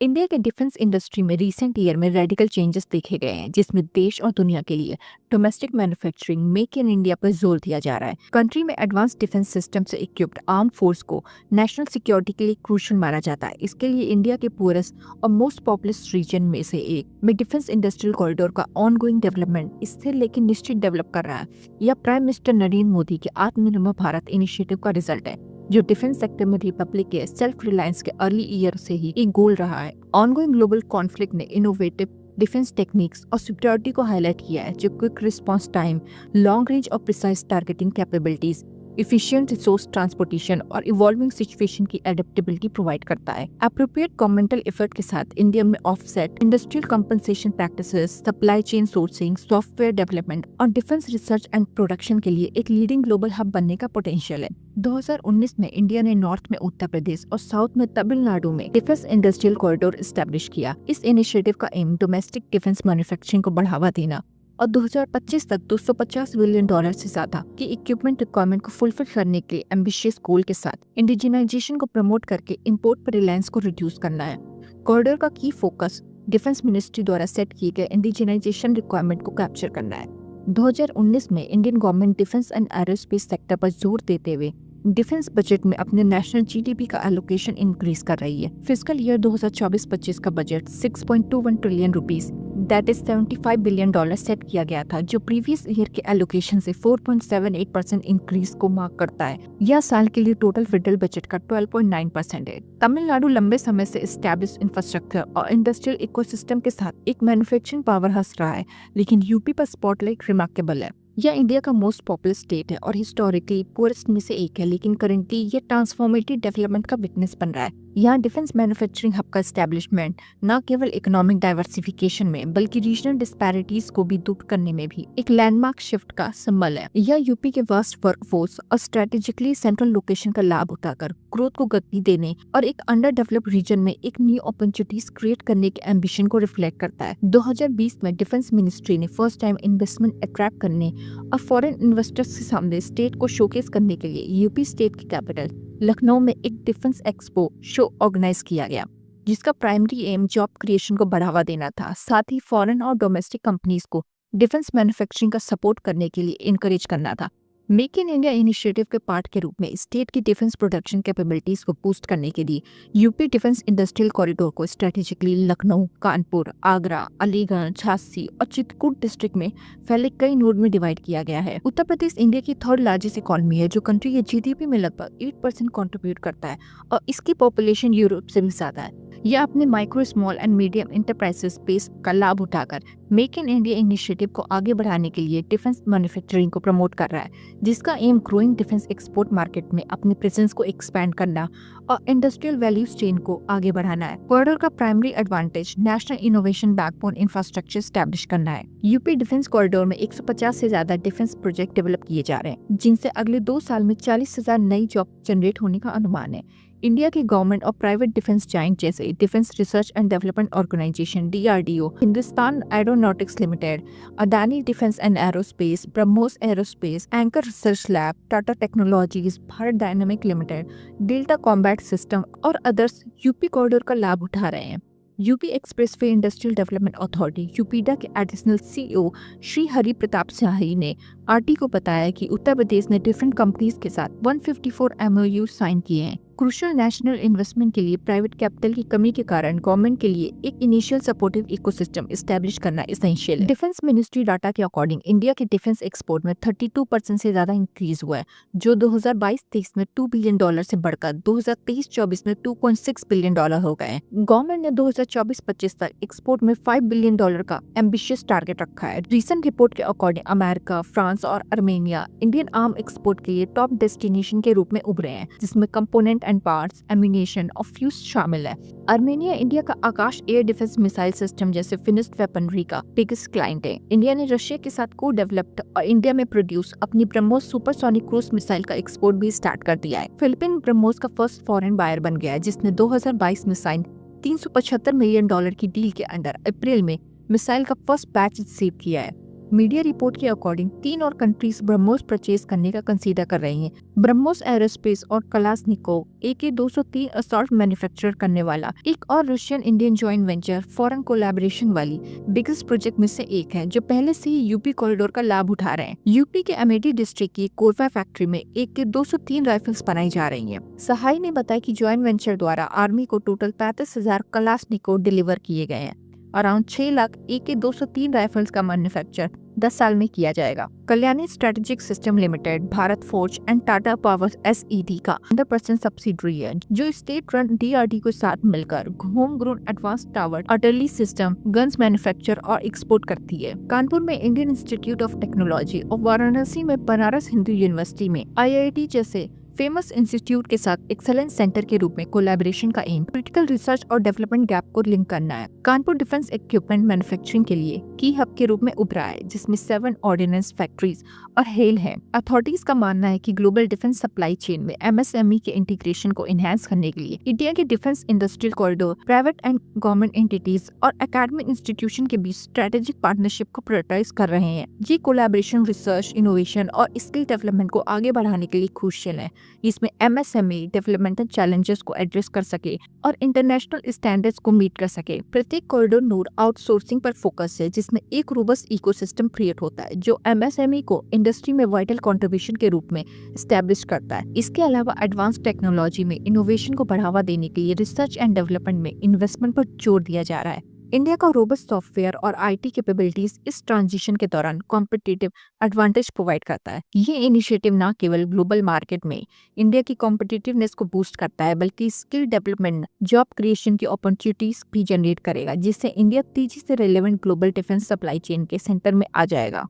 India के defence industry में recent year में रेडिकल चेंजेस देखे गए हैं, जिसमें देश और दुनिया के लिए domestic manufacturing make in India पर जोर दिया जा रहा है। कंट्री में एडवांस डिफेंस सिस्टम से इक्विप्ड आर्म फोर्स को नेशनल सिक्योरिटी के लिए क्रूशियल माना जाता है। इसके लिए इंडिया के पूरेस्ट और मोस्ट पॉपुलस रीजन में से एक में डिफेंस इंडस्ट्रियल कॉरिडोर का ऑनगोइंग डेवलपमेंट स्थिर लेकिन निश्चित डेवलप कर रहा है। यह प्राइम मिनिस्टर नरेंद्र मोदी के आत्मनिर्भर भारत इनिशिएटिव का रिजल्ट है, जो डिफेंस सेक्टर में रिपब्लिक के सेल्फ रिलायंस के अर्ली ईयर से ही एक गोल रहा है। ऑनगोइंग ग्लोबल कॉन्फ्लिक्ट ने इनोवेटिव डिफेंस टेक्निक्स और सिक्योरिटी को हाईलाइट किया है, जो quick response time, long range और precise targeting capabilities, efficient resource transportation और इवॉल्विंग सिचुएशन की एडेप्टेबिलिटी प्रोवाइड करता है। एप्रोप्रिएट गवर्नमेंटल एफर्ट के साथ इंडिया में offset, industrial compensation practices, supply chain sourcing, software development और डिफेंस रिसर्च एंड प्रोडक्शन के लिए एक लीडिंग ग्लोबल हब बनने का पोटेंशियल है। 2019 में इंडिया ने नॉर्थ में उत्तर प्रदेश और साउथ में तमिलनाडु में डिफेंस इंडस्ट्रियल कॉरिडोर एस्टेब्लिश किया। इस इनिशिएटिव का एम डोमेस्टिक डिफेंस मैन्युफैक्चरिंग को बढ़ावा देना और 2025 तक $250 बिलियन से ज्यादा की इक्विपमेंट रिक्वायरमेंट को फुलफिल करने के एम्बिशियस गोल के साथ इंडिजिनाइजेशन को प्रमोट करके इंपोर्ट पर रिलायंस को रिड्यूस करना है। कॉरिडोर का की फोकस डिफेंस मिनिस्ट्री द्वारा सेट किए गए इंडिजिनाइजेशन रिक्वायरमेंट को कैप्चर करना है। 2019 में Indian government defence and aerospace sector पर जोर देते हुए डिफेंस बजट में अपने नेशनल जीडीपी का एलोकेशन इंक्रीज कर रही है। फिस्कल ईयर 2024-25 का budget 6.21 trillion rupees that is $75 billion set किया गया था, जो प्रीवियस ईयर के एलोकेशन से 4.78% इंक्रीज को मार्क करता है। यह साल के लिए टोटल फेडरल बजट का 12.9% है। तमिलनाडु लंबे समय से एस्टैब्लिश इंफ्रास्ट्रक्चर और इंडस्ट्रियल इकोसिस्टम के साथ एक मैन्युफैक्चरिंग पावर हाउस रहा है, लेकिन यूपी पर स्पॉटलाइट रिमार्केबल है। यह इंडिया का मोस्ट पॉपुलर स्टेट है और हिस्टोरिकली पुअरेस्ट में से एक है, लेकिन करंटली यह ट्रांसफॉर्मेटिव डेवलपमेंट का विटनेस बन रहा है। यहाँ डिफेंस मैन्युफैक्चरिंग हब का एस्टेब्लिशमेंट न केवल इकोनॉमिक डाइवर्सिफिकेशन में बल्कि रीजनल डिस्पैरिटीज को भी दूर करने में भी एक लैंडमार्क शिफ्ट का सिंबल है। यह यूपी के वास्ट वर्कफोर्स और स्ट्रेटेजिकली सेंट्रल लोकेशन का लाभ उठाकर ग्रोथ को गति देने और एक अंडर डेवलप्ड रीजन में एक न्यू अपॉर्चुनिटीज क्रिएट करने के एम्बिशन को रिफ्लेक्ट करता है। 2020 में डिफेंस मिनिस्ट्री ने फर्स्ट टाइम इन्वेस्टमेंट अट्रैक्ट करने और फॉरेन इन्वेस्टर्स के सामने स्टेट को शोकेस करने के लिए यूपी स्टेट की कैपिटल लखनऊ में एक डिफेंस एक्सपो शो ऑर्गेनाइज किया गया, जिसका प्राइमरी एम जॉब क्रिएशन को बढ़ावा देना था, साथ ही फॉरेन और डोमेस्टिक कंपनीज को डिफेंस मैन्युफैक्चरिंग का सपोर्ट करने के लिए इनकरेज करना था। मेक इन इंडिया इनिशिएटिव के पार्ट के रूप में स्टेट की डिफेंस प्रोडक्शन कैपेबिलिटीज को बूस्ट करने के लिए यूपी डिफेंस इंडस्ट्रियल कॉरिडोर को स्ट्रेटेजिकली लखनऊ, कानपुर, आगरा, अलीगढ़, झांसी और चित्रकूट डिस्ट्रिक्ट में फैले कई नोड में डिवाइड किया गया है। उत्तर प्रदेश इंडिया की थर्ड लार्जेस्ट इकोनॉमी है, जो कंट्री के जीडीपी में लगभग 8% कंट्रीब्यूट करता है और इसकी पॉपुलेशन यूरोप से भी ज्यादा है। यह अपने micro, small and medium enterprises space का लाभ उठाकर मेक इन इंडिया इनिशिएटिव को आगे बढ़ाने के लिए डिफेंस मैन्युफैक्चरिंग को प्रमोट कर रहा है, जिसका am growing defence export market में अपने प्रेजेंस को एक्सपैंड करना और इंडस्ट्रियल वैल्यू चेन को आगे बढ़ाना है। कॉरिडोर का primary advantage national innovation backbone infrastructure establish करना है। यूपी डिफेंस कॉरिडोर में 150 से ज्यादा डिफेंस प्रोजेक्ट डेवलप किए जा रहे हैं, जिनसे अगले 2 साल में 40,000 नई जॉब जनरेट होने का अनुमान है। इंडिया के गवर्नमेंट और प्राइवेट डिफेंस जायंट जैसे defence research and development organisation DRDO, Hindustan aeronautics limited, Adani defence and aerospace, BrahMos aerospace, anchor research lab, Tata technologies, Bharat dynamic limited, Delta combat system और अदर्स यूपी कॉरिडोर का लाभ उठा रहे हैं। UP expressway industrial development authority UPEIDA के additional CEO Shri Hari Pratap Shahi ने RT को बताया कि उत्तर प्रदेश ने डिफरेंट कंपनीज के साथ 154 MOU साइन किए हैं। क्रूशियल नेशनल इन्वेस्टमेंट के लिए प्राइवेट कैपिटल की कमी के कारण गवर्नमेंट के लिए एक इनिशियल सपोर्टिव इकोसिस्टम एस्टैब्लिश करना एसेंशियल है। डिफेंस मिनिस्ट्री डाटा के अकॉर्डिंग इंडिया के डिफेंस एक्सपोर्ट में 32% से ज्यादा इंक्रीज हुआ है, जो 2022-23 में $2 बिलियन से बढ़कर 2023-24 में $2.6 बिलियन हो गए हैं। गवर्नमेंट ने 2024-25 तक एक्सपोर्ट में $5 बिलियन का एम्बिशियस टारगेट रखा है। रिसेंट रिपोर्ट के अकॉर्डिंग अमेरिका, फ्रांस और अर्मेनिया इंडियन आर्म एक्सपोर्ट के लिए टॉप डेस्टिनेशन के रूप में उभरे हैं, जिसमें कंपोनेंट एंड पार्ट्स, एम्यूनेशन और फ्यूज शामिल है। अर्मेनिया इंडिया का आकाश एयर डिफेंस मिसाइल सिस्टम जैसे फिनिश्ड वेपनरी का बिगेस्ट क्लाइंट है। इंडिया ने रशिया के साथ को डेवलप्ड और इंडिया में प्रोड्यूस अपनी ब्रह्मोस सुपरसोनिक क्रूज मिसाइल का एक्सपोर्ट भी स्टार्ट कर दिया है। फिलिपीन ब्रह्मोस का फर्स्ट फॉरेन बायर बन गया है, जिसने 2022 में साइन $375 मिलियन की डील के अंडर अप्रैल में मिसाइल का फर्स्ट बैच रिसीव किया है। मीडिया रिपोर्ट के अकॉर्डिंग 3 और कंट्रीज ब्रह्मोस परचेज करने का कंसीडर कर रही हैं। ब्रह्मोस एरोस्पेस और कलाशनिकोव AK-203 असॉल्ट मैन्युफैक्चर करने वाला एक और Russian Indian joint venture foreign collaboration वाली बिगेस्ट प्रोजेक्ट में से एक है, जो पहले से ही यूपी कॉरिडोर का लाभ उठा रहे हैं। यूपी के अमेठी डिस्ट्रिक्ट की कोरबा फैक्ट्री में AK-203 राइफल्स बनाई जा रही हैं। सहाय ने बताया कि जॉइंट वेंचर द्वारा आर्मी को टोटल 35,000 कलाशनिकोव डिलीवर किए गए हैं। अराउंड 6 लाख AK-203 राइफल्स का मैन्युफैक्चर 10 साल में किया जाएगा। Kalyani strategic system limited Bharat forge and Tata power SED का 100% सब्सिडरी है, जो स्टेट रन DRDO के साथ मिलकर home grown advance tower artillery system guns manufacture और एक्सपोर्ट करती है। कानपुर में इंडियन इंस्टीट्यूट ऑफ टेक्नोलॉजी और वाराणसी में बनारस हिंदू यूनिवर्सिटी में IIT जैसे फेमस इंस्टीट्यूट के साथ एक्सेलेंस सेंटर के रूप में कोलैबोरेशन का एम क्रिटिकल रिसर्च और डेवलपमेंट गैप को लिंक करना है। कानपुर डिफेंस इक्विपमेंट मैन्युफैक्चरिंग के लिए की हब के रूप में उभरा है, जिसमें 7 ऑर्डिनेंस फैक्ट्रीज और हेल है। अथॉरिटीज का मानना है कि ग्लोबल डिफेंस सप्लाई चेन में MSME के इंटीग्रेशन को एनहांस करने के लिए इंडिया के defence industrial corridor private and government entities और एकेडमिक इंस्टीट्यूशन के बीच स्ट्रेटेजिक पार्टनरशिप को प्रायोरिटाइज कर रहे हैं। ये कोलैबोरेशन रिसर्च, इनोवेशन और स्किल डेवलपमेंट को आगे बढ़ाने के लिए क्रूशियल है। इसमें MSME डेवलपमेंटल चैलेंजेस को एड्रेस कर सके और इंटरनेशनल स्टैंडर्ड्स को मीट कर सके। प्रत्येक कॉरिडोर नोड आउटसोर्सिंग पर फोकस है, जिसमें एक रोबस्ट इकोसिस्टम क्रिएट होता है, जो MSME को इंडस्ट्री में वाइटल कंट्रीब्यूशन के रूप में एस्टैब्लिश करता है। इसके अलावा एडवांस टेक्नोलॉजी में इनोवेशन को बढ़ावा देने के लिए रिसर्च एंड डेवलपमेंट में इन्वेस्टमेंट पर जोर दिया जा रहा है। इंडिया का रोबस्ट सॉफ्टवेयर और IT कैपेबिलिटीज इस ट्रांजिशन के दौरान कॉम्पिटिटिव एडवांटेज प्रोवाइड करता है। ये इनिशिएटिव न केवल ग्लोबल मार्केट में इंडिया की कॉम्पिटिटिवनेस को बूस्ट करता है, बल्कि स्किल डेवलपमेंट, जॉब क्रिएशन की अपॉर्चुनिटीज भी जनरेट करेगा, जिससे इंडिया तेजी से relevant global defence supply chain के सेंटर में आ जाएगा।